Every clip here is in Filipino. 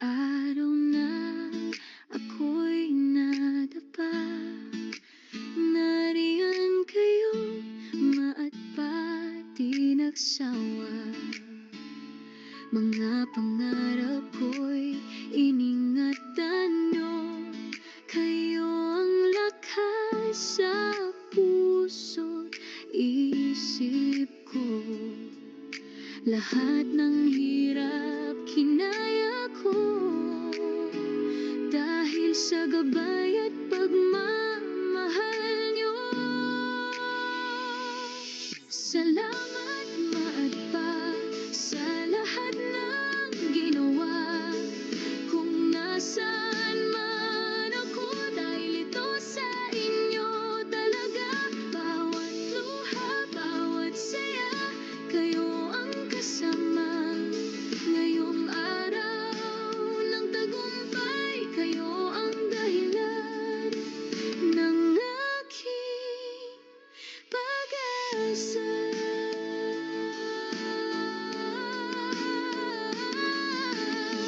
Araw na ako'y nadapa, nariyan kayo, maat pa di nagsawa. Mga pangarap ko'y iningatan nyo, kayo ang lakas sa puso't isip ko. Lahat ng hirap kinaya ko, dahil sa gabay at pagmamahal nyo. Salamat maat pa sa lahat ng ginawa. Kung nasaan man ako, dahil ito sa inyo talaga. Bawat luha, bawat saya, kayo ang kasama. Ngayong araw ng tagumpay, kayo ang dahilan ng aking pag-asa.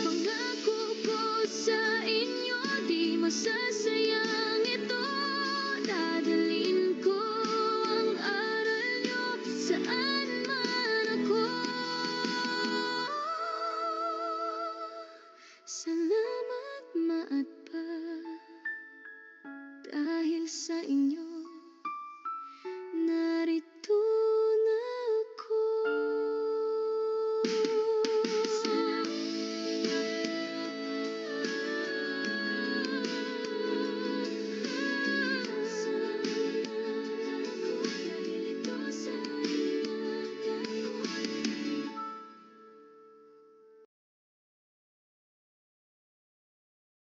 Pangako ko sa inyo, di masasayang ito. Dadalhin ko ang aral nyo saan man ako. Salamat.